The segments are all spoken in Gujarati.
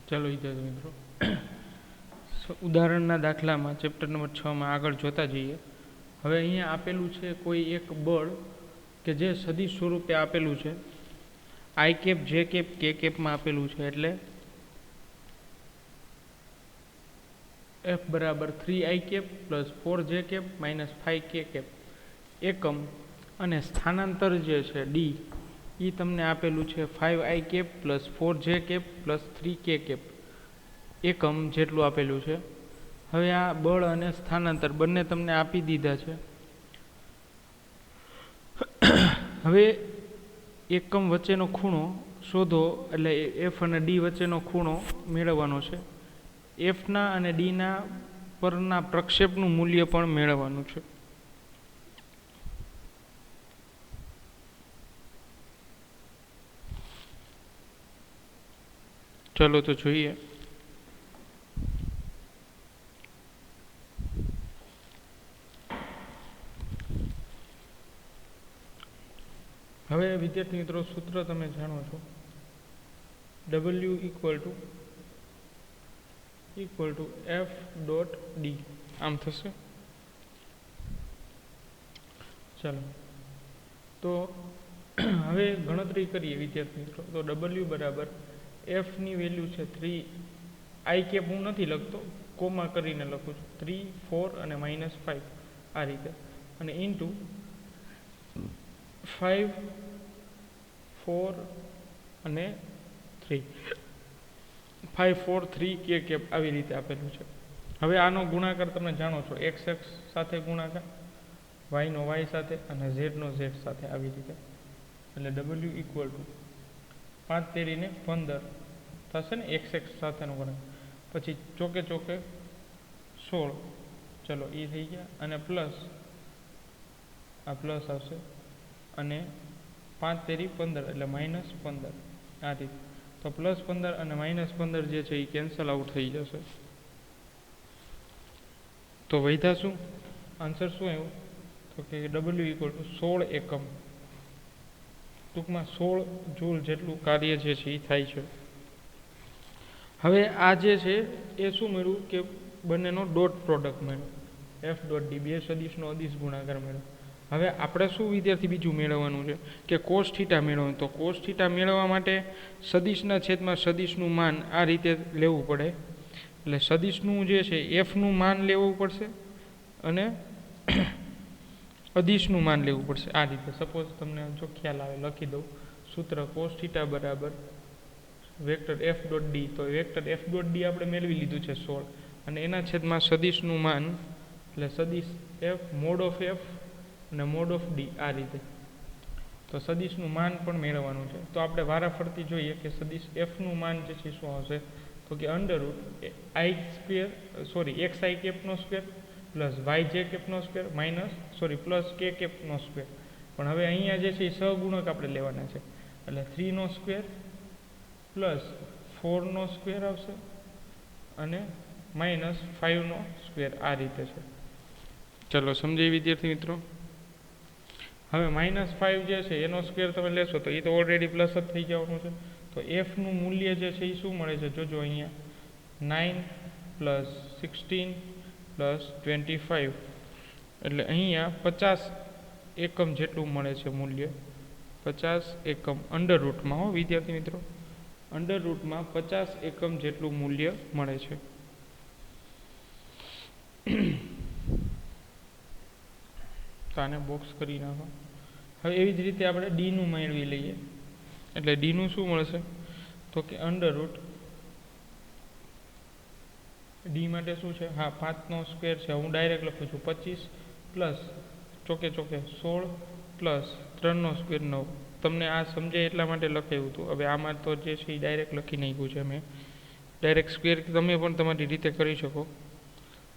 ચાલો વિદ્યાર્થી મિત્રો, ઉદાહરણના દાખલામાં ચેપ્ટર નંબર 6માં આગળ જોતા જઈએ. હવે અહીંયા આપેલું છે કોઈ એક બળ કે જે સદિશ સ્વરૂપે આપેલું છે. આઈ કેપ, જે કેપ, કે કેપમાં આપેલું છે. એટલે F બરાબર 3i cap plus 4j cap minus 5k cap એકમ, અને સ્થાનાંતર જે છે ડી એ તમને આપેલું છે 5i cap plus 4j cap plus 3k cap એકમ જેટલું આપેલું છે. હવે આ બળ અને સ્થાનાંતર બંને તમને આપી દીધા છે. હવે એકમ વચ્ચેનો ખૂણો શોધો, એટલે એફ અને ડી વચ્ચેનો ખૂણો મેળવવાનો છે. એફના અને ડીના પરના પ્રક્ષેપનું મૂલ્ય પણ મેળવવાનું છે. ચલો તો જોઈએ. હવે વિદ્યાર્થી મિત્રો, સૂત્ર તમે જાણો છો, W equal to F dot D આમ થશે. ચાલો તો હવે ગણતરી કરીએ વિદ્યાર્થી મિત્રો. તો W બરાબર Fની વેલ્યુ છે 3, આઈ કેપ હું નથી લખતો, કોમા કરીને લખું છું, 3, 4 અને -5 આ રીતે, અને ઇન્ટુ 5, 4 અને 3, 5, 4, 3 કે કેપ આવી રીતે આપેલું છે. હવે આનો ગુણાકાર તમે જાણો છો, x સાથે ગુણાકાર, y નો y સાથે અને z નો z સાથે, આવી રીતે. એટલે W ઇક્વલ ટુ 5 તેરીને 15 થશે ને x સાથેનો ગુણાકાર, પછી ચોકે ચોકે 16. ચલો એ થઈ ગયા, અને પ્લસ આ પ્લસ આવશે, અને 5 તેરી 15 એટલે -15 આ રીતે. તો +15 અને -15 જે છે એ કેન્સલ આઉટ થઈ જશે. તો વૈધા શું આન્સર શું આવ્યું? તો કે W ઇક્વલ ટુ 16 એકમ, ટૂંકમાં 16 જૂલ જેટલું કાર્ય જે છે એ થાય છે. હવે આ જે છે એ શું મળ્યું કે બંનેનો ડોટ પ્રોડક્ટ મળ્યો, F ડોટ ડી, બે સદિશનો અદિશ ગુણાકાર મળ્યો. હવે આપણે શું વિદ્યાર્થી બીજું મેળવવાનું છે કે કોસ થીટા મેળવવાનું. તો કોસ થીટા મેળવવા માટે સદિશના છેદમાં સદિશનું માન આ રીતે લેવું પડે. એટલે સદિશનું જે છે એફનું માન લેવું પડશે અને અદિશનું માન લેવું પડશે આ રીતે. સપોઝ તમને જો ખ્યાલ આવે લખી દઉં સૂત્ર, કોસ થીટા બરાબર વેક્ટર એફ ડોટ ડી. તો વેક્ટર એફ ડોટ ડી આપણે મેળવી લીધું છે 16, અને એના છેદમાં સદિશનું માન, એટલે સદિશ એફ મોડ ઓફ એફ અને મોડ ઓફ ડી આ રીતે. તો સદિશનું માન પણ મેળવવાનું છે. તો આપણે વારાફરતી જોઈએ કે સદિશ એફનું માન જે છે શું આવશે? તો કે x i કેપનો સ્ક્વેર પ્લસ y j કેપનો સ્ક્વેર પ્લસ k કેપનો સ્ક્વેર. પણ હવે અહીંયા જે છે એ સહગુણક આપણે લેવાના છે, એટલે 3 નો સ્ક્વેર પ્લસ 4 નો સ્ક્વેર આવશે અને -5 નો સ્ક્વેર આ રીતે છે. ચલો સમજાય વિદ્યાર્થી મિત્રો. હવે -5 જે છે એનો સ્ક્વેર તમે લેશો તો એ તો ઓલરેડી પ્લસ જ થઈ જવાનું છે. તો એફનું મૂલ્ય જે છે એ શું મળે છે? જોજો અહીંયા 9 પ્લસ 16 પ્લસ 25, એટલે અહીંયા 50 એકમ જેટલું મળે છે મૂલ્ય. 50 એકમ અંડર રૂટમાં, હો વિદ્યાર્થી મિત્રો, અંડર રૂટમાં 50 એકમ જેટલું મૂલ્ય મળે છે. તો આને બોક્સ કરી નાખો. હવે એવી જ રીતે આપણે ડીનું મેળવી લઈએ. એટલે ડીનું શું મળશે? તો કે અંડર રૂટ ડી માટે શું છે? હા, 5 નો સ્ક્વેર છે. હું ડાયરેક્ટ લખું છું 25 પ્લસ ચોકે ચોકે 16 પ્લસ 3 નો સ્ક્વેર 9. તમને આ સમજાય એટલા માટે લખાયું હતું. હવે આમાં તો જે છે એ ડાયરેક્ટ લખી નાખ્યું છે મેં. ડાયરેક્ટ સ્ક્વેર તમે પણ તમારી રીતે કરી શકો.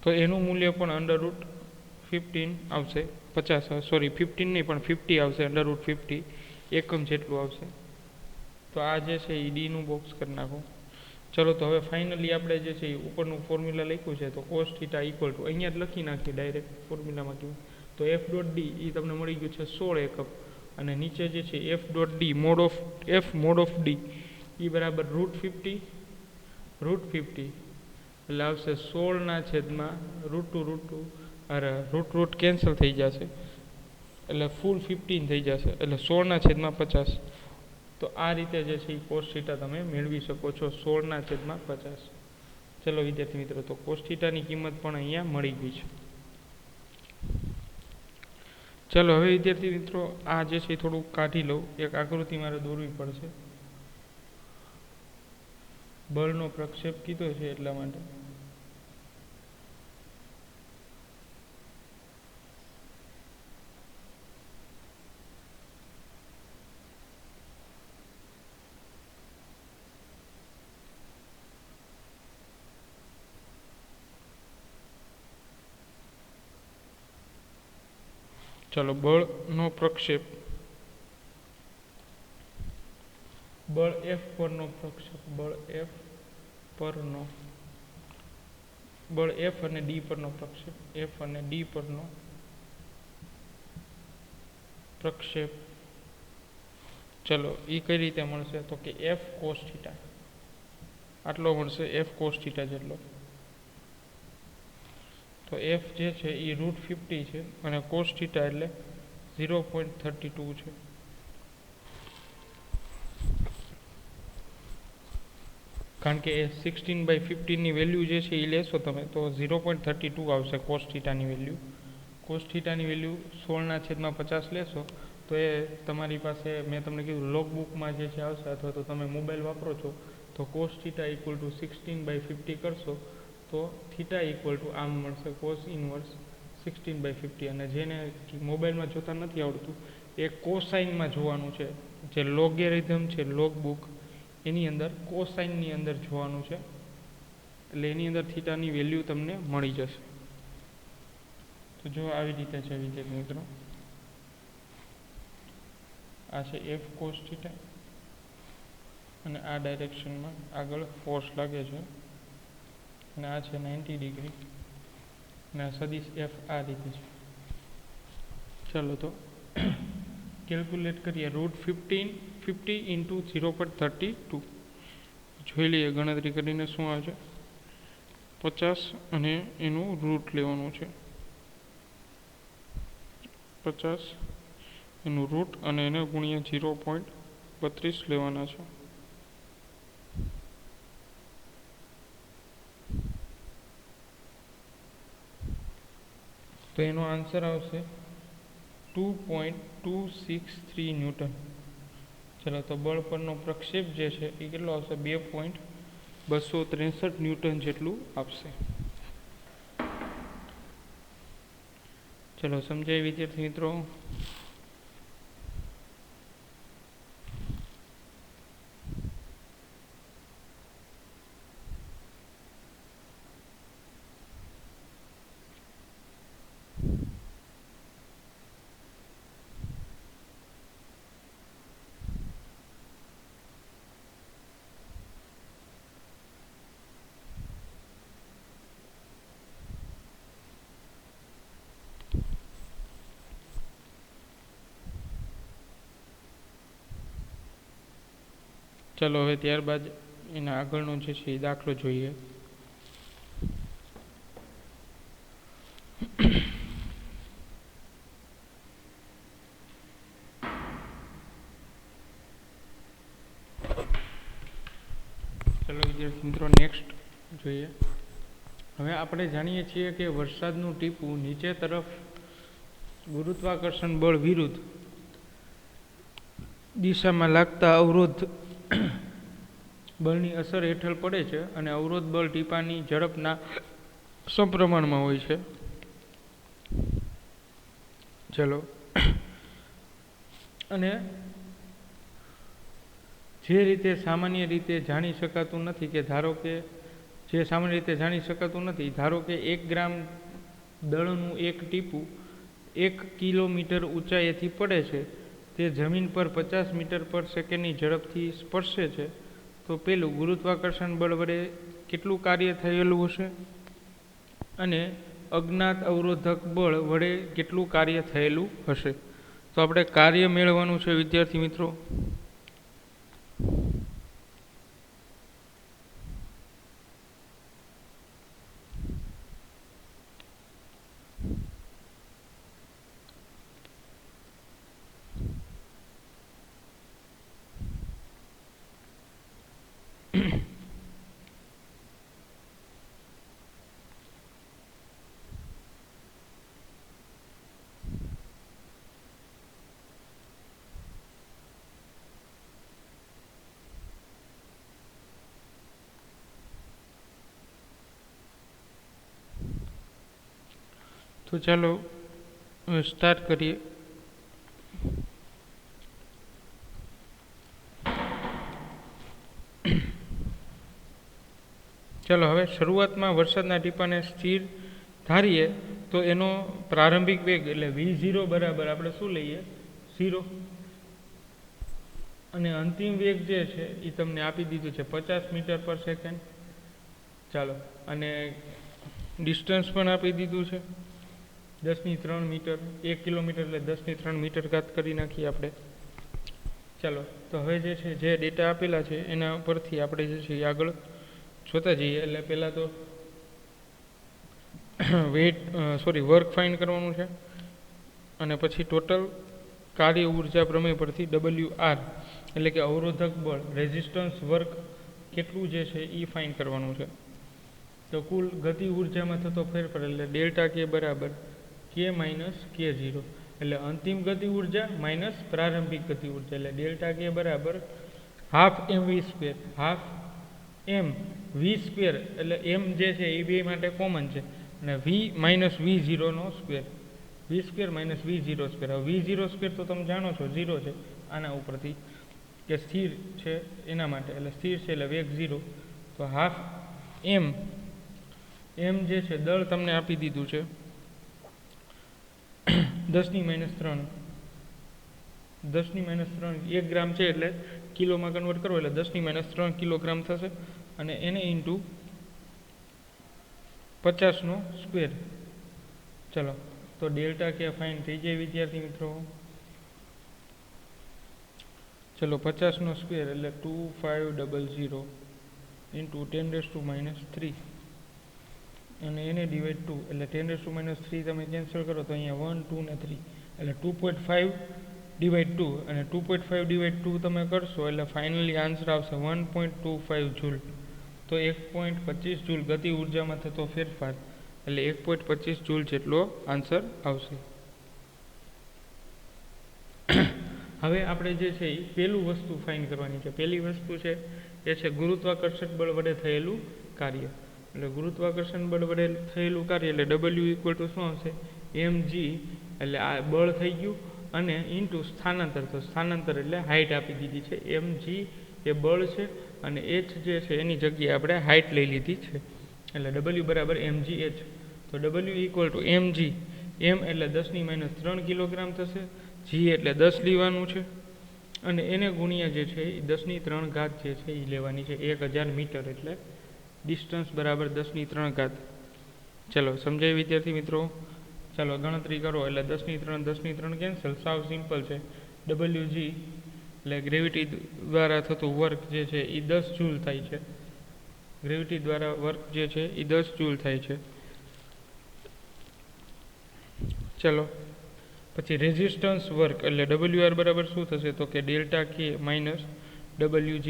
તો એનું મૂલ્ય પણ અંડર રૂટ 15 આવશે, 15 નહીં પણ 50 આવશે, અંડર રૂટ 50 એકમ જેટલું આવશે. તો આ જે છે એ ડીનું બોક્સ કરી નાખો. ચલો તો હવે ફાઇનલી આપણે જે છે એ ઉપરનું ફોર્મ્યુલા લખ્યું છે, તો કોસ થીટા ઇક્વલ ટુ અહીંયા જ લખી નાખીએ ડાયરેક્ટ ફોર્મ્યુલામાં કેવું. તો એફ ડોટ ડી એ તમને મળી ગયું છે 16 એકમ, અને નીચે જે છે F dot D mod of D એ બરાબર √50 √50 એટલે આવશે 16/√2 અરે રૂટ કેન્સલ થઈ જશે એટલે ફૂલ 15 થઈ જશે એટલે 16/50. તો આ રીતે જે છે એ કોસ થીટા તમે મેળવી શકો છો 16/50. ચલો વિદ્યાર્થી મિત્રો, તો કોસ થીટાની કિંમત પણ અહીંયા મળી ગઈ છે. ચલો હવે વિદ્યાર્થી મિત્રો, આ જે છે થોડુંક કાઢી લઉં. એક આકૃતિ મારે દોરવી પડશે. બળનો પ્રક્ષેપ કીધો છે એટલા માટે. ચલો, બળનો પ્રક્ષેપ, બળ F પરનો પ્રક્ષેપ, બળ F અને D પરનો પ્રક્ષેપ, F અને D પરનો પ્રક્ષેપ. ચલો, એ કઈ રીતે મળશે? તો કે F cos થીટા આટલો મળશે, F cos થીટા જેટલો. તો F જે છે એ √50 છે અને cos થીટા એટલે 0.32 છે. કારણ કે 16/15 ની વેલ્યુ જે છે એ લેશો તમે તો 0.32 આવશે cos થીટાની વેલ્યુ. cos થીટાની વેલ્યુ 16/50 લેશો તો એ તમારી પાસે, મેં તમને કીધું લોગબુકમાં જે છે આવશે, અથવા તો તમે મોબાઈલ વાપરો છો તો cos થીટા = 16/50 કરશો તો થીટા = આમ મળશે, cos ઇનવર્સ 16/50. અને જેને મોબાઈલમાં જોતા નથી આવડતું એ કોસાઇનમાં જોવાનું છે. જે લોગેરિધમ છે લોગબુક, એની અંદર કોસાઇનની અંદર જોવાનું છે, એટલે એની અંદર થીટાની વેલ્યુ તમને મળી જશે. તો જો આવી રીતે છે વિદ્યાર્થી મિત્રો, આ છે F cos થીટા અને આ ડાયરેક્શનમાં આગળ ફોર્સ લાગે છે અને આ છે 90 ડિગ્રી અને આ સદિશ F આ રીતે છે. ચાલો તો કેલ્ક્યુલેટ કરીએ. √50 × 0.32 જોઈ લઈએ ગણતરી કરીને શું આવે છે. 50 અને એનું રૂટ લેવાનું છે, 50 એનું રૂટ અને એને ગુણ્યા 0.32 લેવાના છે. તો એનો આન્સર આવશે 2.263 ન્યૂટન. ચલો, તો બળ પરનો પ્રક્ષેપ જે છે એ કેટલો આવશે? 2.263 ન્યૂટન જેટલું આપશે. ચલો, સમજાય વિદ્યાર્થી મિત્રો? ચલો, હવે ત્યારબાદ એના આગળનો જે છે એ દાખલો જોઈએ. ચલો વિદ્યાર્થી મિત્રો, નેક્સ્ટ જોઈએ. હવે આપણે જાણીએ છીએ કે વરસાદનું ટીપું નીચે તરફ ગુરુત્વાકર્ષણ બળ વિરુદ્ધ દિશામાં લાગતા અવરોધ બળની અસર હેઠળ પડે છે અને અવરોધ બળ ટીપાની ઝડપના સમપ્રમાણમાં હોય છે. ચલો, અને જે રીતે સામાન્ય રીતે જાણી શકાતું નથી કે ધારો કે ધારો કે 1 ગ્રામ દળનું એક ટીપું 1 કિલોમીટર ઊંચાઈએથી પડે છે, તે જમીન પર 50 મીટર પર સેકન્ડની ઝડપથી સ્પર્શે છે, તો પેલું ગુરુત્વાકર્ષણ બળ વડે કેટલું કાર્ય થયેલું હશે અને અજ્ઞાત અવરોધક બળ વડે કેટલું કાર્ય થયેલું હશે. તો આપણે કાર્ય મેળવવાનું છે વિદ્યાર્થી મિત્રો. તો ચાલો સ્ટાર્ટ કરીએ. ચાલો હવે શરૂઆતમાં વરસાદના ટીપાને સ્થિર ધારીએ તો એનો પ્રારંભિક વેગ એટલે v0 બરાબર આપણે શું લઈએ 0 અને અંતિમ વેગ જે છે એ તમને આપી દીધું છે 50 મીટર પર સેકન્ડ. ચાલો અને ડિસ્ટન્સ પણ આપી દીધું છે 10⁻³ મીટર. 1 કિલોમીટર એટલે 10⁻³ મીટર ઘાત કરી નાખીએ આપણે. ચાલો તો હવે જે છે જે ડેટા આપેલા છે એના પરથી આપણે જે છે આગળ જોતા જઈએ. એટલે પહેલાં તો વર્ક ફાઇન્ડ કરવાનું છે અને પછી ટોટલ કાર્ય ઉર્જા પ્રમેય પરથી WR એટલે કે અવરોધક બળ રેઝિસ્ટન્સ વર્ક કેટલું જે છે એ ફાઇન્ડ કરવાનું છે. તો કુલ ગતિ ઉર્જામાં થતો ફેરફાર એટલે ડેલ્ટા K બરાબર K માઇનસ K0 એટલે અંતિમ ગતિ ઉર્જા માઇનસ પ્રારંભિક ગતિ ઉર્જા એટલે ડેલ્ટા K બરાબર half mv². Half m v² એટલે m જે છે એ બે માટે કોમન છે અને v માઇનસ v0 નો square v² minus v0 square. હવે v0 સ્ક્વેર તો તમે જાણો છો 0 છે આના ઉપરથી કે સ્થિર છે એના માટે એટલે સ્થિર છે એટલે વેગ 0. તો હાફ m જે છે દળ તમને આપી દીધું છે 10⁻³ 10⁻³ 1 ગ્રામ છે એટલે કિલોમાં કન્વર્ટ કરો એટલે 10⁻³ કિલોગ્રામ થશે અને એને ઇન્ટુ 50નો સ્ક્વેર. ચલો તો ડેલ્ટા K ફાઇન થઈ જાય વિદ્યાર્થી મિત્રો. ચલો 50નો સ્ક્વેર એટલે 2500 ઇન્ટુ 10⁻³ અને એને ડિવાઈડ 2 એટલે 10⁻³ તમે કેન્સલ કરો તો અહીંયા 1 2 ને 3 એટલે 2.5 ડિવાઈડ 2 અને 2.5 ડિવાઈડ 2 તમે કરશો એટલે ફાઇનલી આન્સર આવશે 1.25 જૂલ. તો 1.25 જૂલ ગતિ ઉર્જામાં થતો ફેરફાર એટલે 1.25 જૂલ જેટલો આન્સર આવશે. હવે આપણે જે છે એ પહેલું વસ્તુ ફાઇન્ડ કરવાની છે. પહેલી વસ્તુ છે એ છે ગુરુત્વાકર્ષણ બળ વડે થયેલું કાર્ય. એટલે ગુરુત્વાકર્ષણ બળ વડે થયેલું કાર્ય એટલે W ઇક્વલ ટુ શું આવશે mg એટલે આ બળ થઈ ગયું અને ઇન્ટુ સ્થાનાંતર. તો સ્થાનાંતર એટલે હાઇટ આપી દીધી છે mg એ બળ છે અને h જે છે એની જગ્યાએ આપણે હાઇટ લઈ લીધી છે એટલે W બરાબર mgh. તો W equal to mg m એટલે 10⁻³ કિલોગ્રામ થશે. g એટલે 10 લેવાનું છે અને એને ગુણ્યા જે છે એ 10⁻³ ઘાત જે છે એ લેવાની છે 1000 મીટર એટલે ડિસ્ટન્સ બરાબર 10⁻³. ચલો સમજાય વિદ્યાર્થી મિત્રો. ચાલો ગણતરી કરો એટલે 10⁻³ 10⁻³ કેન્સલ. સાવ સિમ્પલ છે. WG એટલે ગ્રેવિટી દ્વારા થતું વર્ક જે છે એ 10 જૂલ થાય છે. ગ્રેવિટી દ્વારા વર્ક જે છે એ 10 જૂલ થાય છે. ચલો પછી રેઝિસ્ટન્સ વર્ક એટલે WR બરાબર શું થશે તો કે ડેલ્ટા K માઇનસ WG.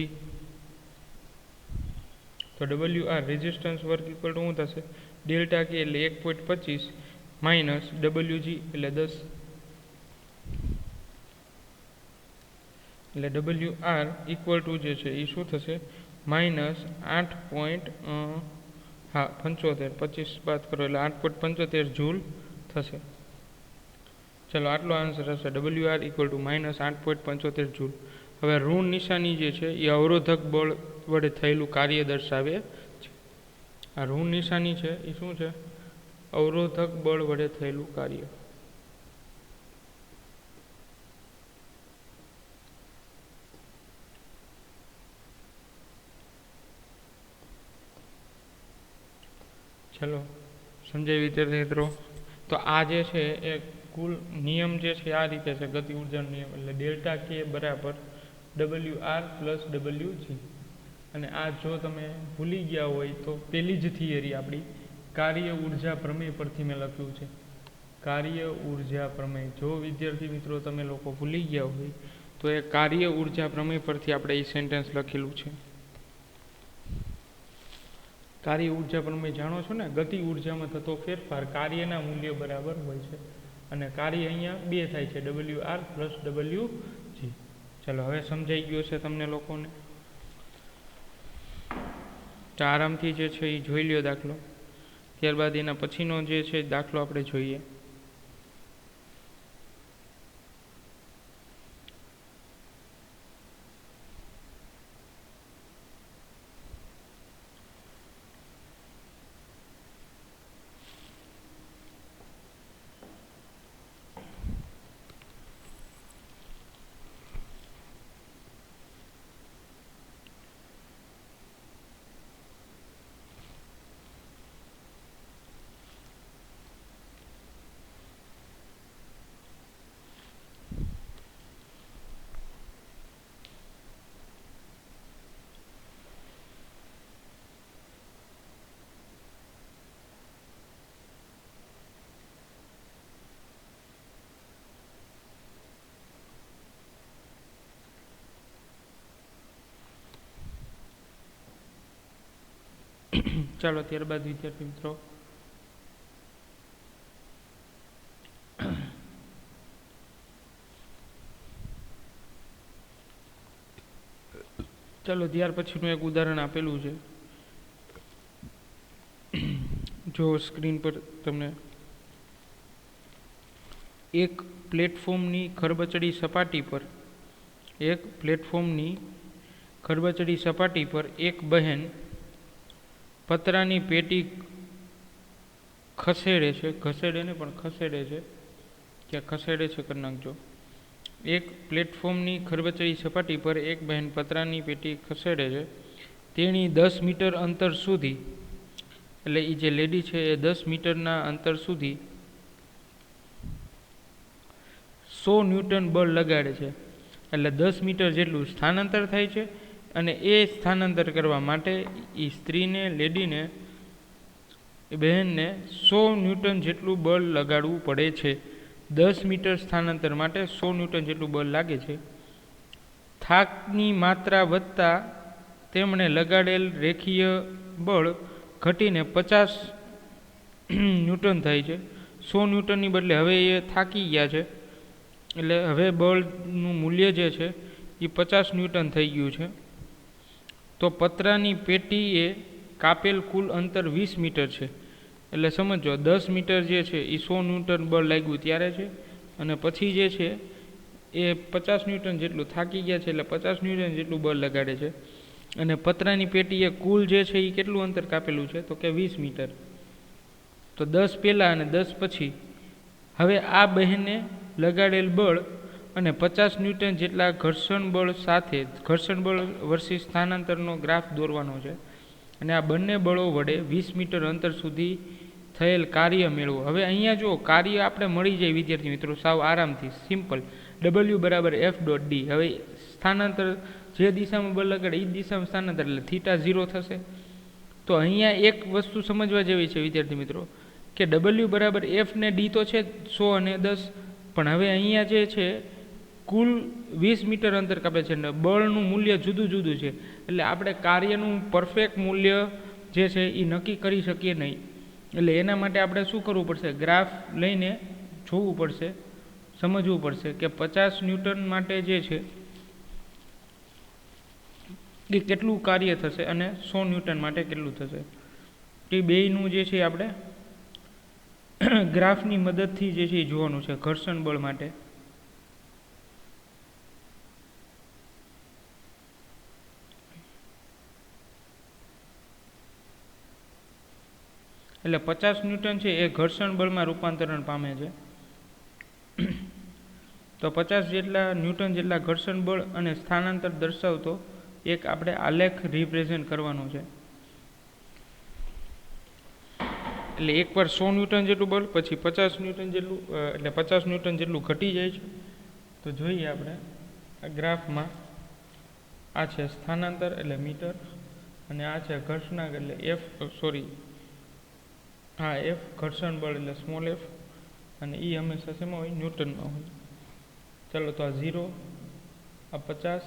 તો WR resistance work equal to શું થશે ડેલ્ટા K એટલે 1.25 માઇનસ WG એટલે 10 એટલે WR ઇક્વલ ટુ જે છે એ શું થશે માઇનસ 8.75 25 બાદ કરો એટલે 8.75 જૂલ થશે. ચલો આટલો આન્સર હશે WR equal to minus 8.75 joule. હવે ઋણ નિશાની જે છે એ અવરોધક બળ વડે થયેલું કાર્ય દર્શાવે છે. આ ઋણ નિશાની છે એ શું છે અવરોધક બળ વડે થયેલું કાર્ય. ચલો સમજાય વિદ્યાર્થી મિત્રો. તો આ જે છે એ કુલ નિયમ જે છે આ રીતે છે ગતિ ઉર્જાનો નિયમ એટલે ડેલ્ટા K બરાબર WR પ્લસ WG. અને આ જો તમે ભૂલી ગયા હોય તો પહેલી જ થિયરી આપણી કાર્ય ઉર્જા પ્રમેય પરથી મેં લખ્યું છે. કાર્ય ઉર્જા પ્રમેય જો વિદ્યાર્થી મિત્રો તમે લોકો ભૂલી ગયા હોય તો એ કાર્ય ઉર્જા પ્રમેય પરથી આપણે એ સેન્ટેન્સ લખેલું છે. કાર્ય ઉર્જા પ્રમેય જાણો છો ને ગતિ ઉર્જામાં થતો ફેરફાર કાર્યના મૂલ્ય બરાબર હોય છે અને કાર્ય અહીંયા બે થાય છે WR પ્લસ WG. ચલો હવે સમજાઈ ગયો છે તમને લોકોને. તો આરામથી જે છે એ જોઈ લ્યો દાખલો ત્યારબાદ એના પછીનો જે છે દાખલો આપણે જોઈએ. ચાલો ત્યારબાદ વિદ્યાર્થી મિત્રો ચાલો ત્યાર પછીનું એક ઉદાહરણ આપેલું છે. જો સ્ક્રીન પર તમને એક પ્લેટફોર્મની ખરબચડી સપાટી પર એક બહેન પતરાની પેટી ખસેડે છે ક્યાં ખસેડે છે કરી નાખજો. એક પ્લેટફોર્મની ખરબચડી સપાટી પર એક બહેન પતરાની પેટી ખસેડે છે. તેણી 10 મીટર અંતર સુધી, એટલે એ જે લેડી છે એ 10 મીટરના અંતર સુધી 100 ન્યૂટન બળ લગાડે છે. એટલે 10 મીટર જેટલું સ્થાનાંતર થાય છે અને એ સ્થાનાંતર કરવા માટે એ સ્ત્રીને, લેડીને, બહેનને 100 ન્યૂટન જેટલું બળ લગાડવું પડે છે. 10 મીટર સ્થાનાંતર માટે 100 ન્યૂટન જેટલું બળ લાગે છે. થાકની માત્રા વધતા તેમણે લગાડેલ રેખીય બળ ઘટીને 50 ન્યૂટન થાય છે. 100 ન્યૂટનની બદલે હવે એ થાકી ગયા છે, એટલે હવે બળનું મૂલ્ય જે છે એ 50 ન્યૂટન થઈ ગયું છે. તો પતરાની પેટીએ કાપેલ કુલ અંતર 20 મીટર છે. એટલે સમજો 10 મીટર જે છે એ 100 ન્યૂટન બળ લાગ્યું ત્યારે છે, અને પછી જે છે એ 50 ન્યૂટન જેટલું થાકી ગયા છે, એટલે 50 ન્યૂટન જેટલું બળ લગાડે છે. અને પતરાની પેટીએ કુલ જે છે એ કેટલું અંતર કાપેલું છે, તો કે 20 મીટર. તો 10 પહેલાં અને 10 પછી. હવે આ બહેને લગાડેલ બળ અને 50 ન્યૂટન જેટલા ઘર્ષણ બળ સાથે ઘર્ષણ બળ વર્સિસ સ્થાનાંતરનો ગ્રાફ દોરવાનો છે. અને આ બંને બળો વડે 20 મીટર અંતર સુધી થયેલ કાર્ય મેળવો. હવે અહીંયા જો કાર્ય આપણે મળી જાય વિદ્યાર્થી મિત્રો સાવ આરામથી, સિમ્પલ. W બરાબર F.D. હવે સ્થાનાંતર જે દિશામાં બળ લગાડે એ દિશામાં સ્થાનાંતર, એટલે થીટા 0 થશે. તો અહીંયા એક વસ્તુ સમજવા જેવી છે વિદ્યાર્થી મિત્રો કે W બરાબર F ને D તો છે 100 અને 10, પણ હવે અહીંયા જે છે કુલ 20 મીટર અંતર કાપે છે અને બળનું મૂલ્ય જુદું જુદું છે. એટલે આપણે કાર્યનું પરફેક્ટ મૂલ્ય જે છે એ નક્કી કરી શકીએ નહીં. એટલે એના માટે આપણે શું કરવું પડશે, ગ્રાફ લઈને જોવું પડશે, સમજવું પડશે કે 50 ન્યૂટન માટે જે છે એ કેટલું કાર્ય થશે અને 100 ન્યૂટન માટે કેટલું થશે. એ બેયનું જે છે આપણે ગ્રાફની મદદથી જે છે એ જોવાનું છે ઘર્ષણ બળ માટે. એટલે 50 ન્યૂટન છે એ ઘર્ષણ બળમાં રૂપાંતરણ પામે છે. તો 50 જેટલા ન્યૂટન જેટલા ઘર્ષણ બળ અને સ્થાનાંતર દર્શાવતો એક આપણે આલેખ રિપ્રેઝેન્ટ કરવાનો છે. એટલે એકવાર 100 ન્યૂટન જેટલું બળ, પછી 50 ન્યૂટન જેટલું, એટલે 50 ન્યૂટન જેટલું ઘટી જાય છે. તો જોઈએ આપણે આ ગ્રાફમાં, આ છે સ્થાનાંતર એટલે મીટર, અને આ છે ઘર્ષણાંક એટલે F ઘર્ષણ બળ એટલે સ્મોલ f, અને એ હંમેશા શેમાં હોય, ન્યૂટનમાં હોય. ચાલો તો આ 0, આ 50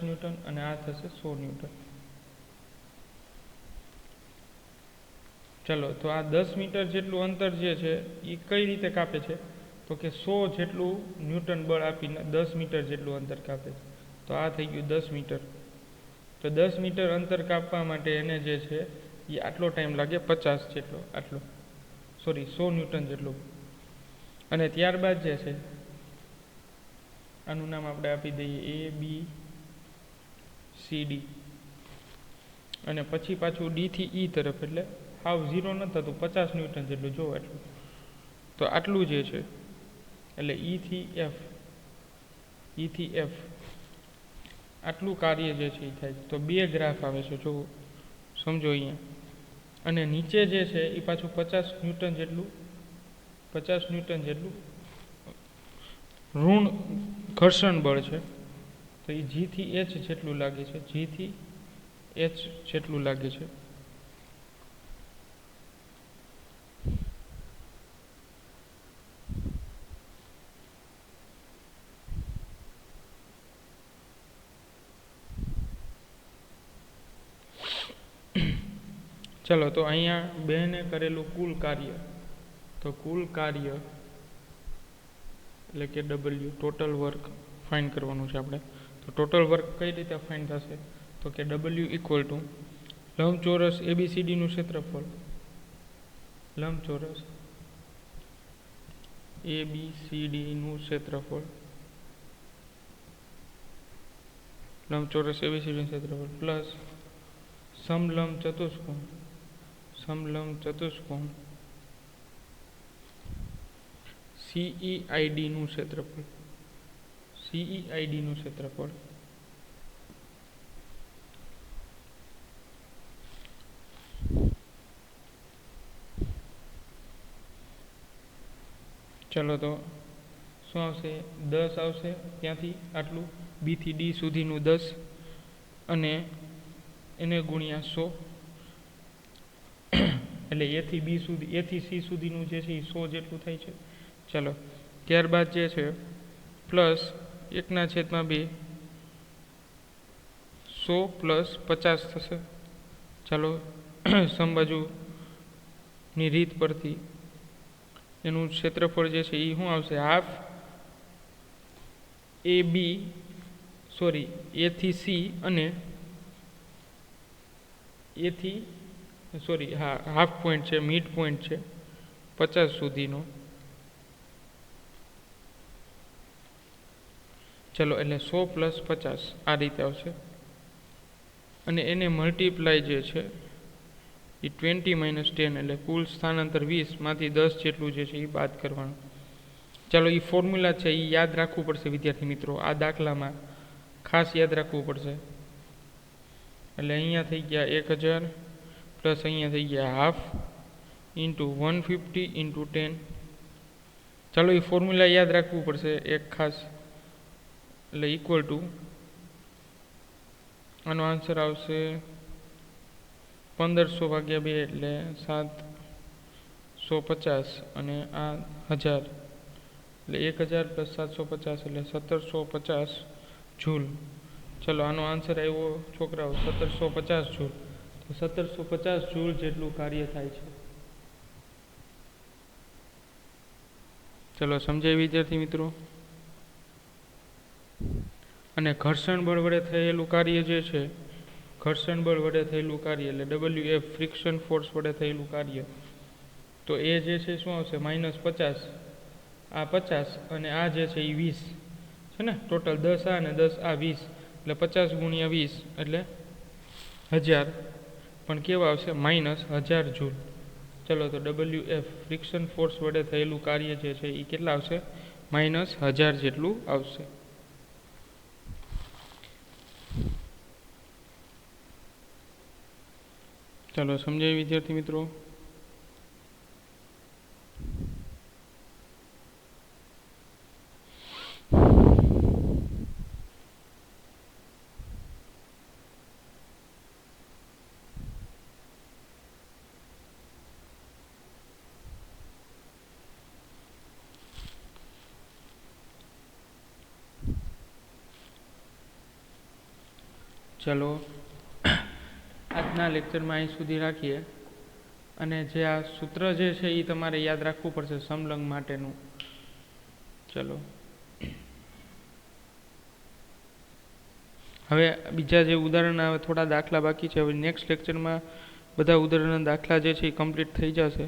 ન્યૂટન, અને આ થશે 100 ન્યૂટન. ચાલો તો આ 10 મીટર જેટલું અંતર જે છે એ કઈ રીતે કાપે છે, તો કે 100 જેટલું ન્યૂટન બળ આપીને 10 મીટર જેટલું અંતર કાપે છે. તો આ થઈ ગયું 10 મીટર. તો 10 મીટર અંતર કાપવા માટે એને જે છે એ આટલો ટાઈમ લાગે 50 જેટલો, આટલો સોરી 100 ન્યૂટન જેટલો. અને ત્યારબાદ જે છે આનું નામ આપણે આપી દઈએ ABCD, અને પછી પાછું D થી E તરફ, એટલે હાવ 0 નથી થતું, 50 ન્યૂટન જેટલું જો એટલું. તો આટલું જે છે એટલે E થી F આટલું કાર્ય જે છે એ થાય. તો બે ગ્રાફ આવે છે જો સમજો અહીંયા. અને નીચે જે છે એ પાછું 50 ન્યૂટન જેટલું ઋણ ઘર્ષણ બળ છે. તો એ G થી H જેટલું લાગે છે, ચલો તો અહીંયા બેને કરેલું કુલ કાર્ય, તો કુલ કાર્ય એટલે કે W, ટોટલ વર્ક ફાઇન્ડ કરવાનું છે આપણે. તો ટોટલ વર્ક કઈ રીતે ફાઇન્ડ થશે? તો કે W ઇક્વલ ટુ લંબચોરસ ABCDનું ક્ષેત્રફળ, લંબચોરસ ABCDનું ક્ષેત્રફળ પ્લસ સમલંબ ચતુષ્કોણ CEID નું ક્ષેત્રફળ, ચલો તો શું આવશે? 10 આવશે, ત્યાંથી આટલું B થી D સુધીનું 10 અને એને ગુણ્યા 100, એટલે A થી C સુધીનું જે છે એ 100 જેટલું થાય છે. ચાલો ત્યારબાદ જે છે પ્લસ 1/2 100 પ્લસ 50 થશે. ચાલો સમબાજુની રીત પરથી એનું ક્ષેત્રફળ જે છે એ શું આવશે? હાફ A થી C અને હાફ પોઈન્ટ છે, મિડ પોઈન્ટ છે 50 સુધીનો. ચલો એટલે 100 પ્લસ 50 આ રીતે આવશે. અને એને મલ્ટીપ્લાય જે છે એ 20 - 10, એટલે કુલ સ્થાનાંતર 20 માંથી 10 જેટલું જે છે એ બાદ કરવાનું. ચાલો એ ફોર્મ્યુલા છે એ યાદ રાખવું પડશે વિદ્યાર્થી મિત્રો, આ દાખલામાં ખાસ યાદ રાખવું પડશે. એટલે અહીંયા થઈ ગયા 1000 પ્લસ અહીંયા થઈ ગયા હાફ ઇન્ટુ 150 ઇન્ટુ 10. ચાલો એ ફોર્મ્યુલા યાદ રાખવું પડશે એક ખાસ. એટલે ઇક્વલ ટુ આનો આન્સર આવશે 1500/2 એટલે 750, અને આ 1000 એટલે 1000 પ્લસ 750 એટલે 1750 જૂલ. ચલો આનો આન્સર આવ્યો છોકરાઓ 1750 જૂલ. તો 1750 જૂલ જેટલું કાર્ય થાય છે. ચલો સમજાય વિદ્યાર્થી મિત્રો? અને ઘર્ષણ બળ વડે થયેલું કાર્ય જે છે, એટલે WF ફ્રિક્શન ફોર્સ વડે થયેલું કાર્ય, તો એ જે છે શું આવશે? -50, આ 50 અને આ જે છે એ 20 છે ને, ટોટલ 10 આ અને 10 આ 20, એટલે 50 × 20 એટલે 1000, પણ કેવા આવશે? -1000 જૂલ. ચલો તો WF ફ્રિક્શન ફોર્સ વડે થયેલું કાર્ય જે છે એ કેટલા આવશે? -1000 જેટલું આવશે. ચાલો સમજાય વિદ્યાર્થી મિત્રો? ચલો આજના લેક્ચરમાં અહીં સુધી રાખીએ. અને જે આ સૂત્ર જે છે એ તમારે યાદ રાખવું પડશે સમલંબ માટેનું. ચલો હવે બીજા જે ઉદાહરણ આવે, થોડા દાખલા બાકી છે. હવે નેક્સ્ટ લેક્ચરમાં બધા ઉદાહરણના દાખલા જે છે એ કમ્પ્લીટ થઈ જશે.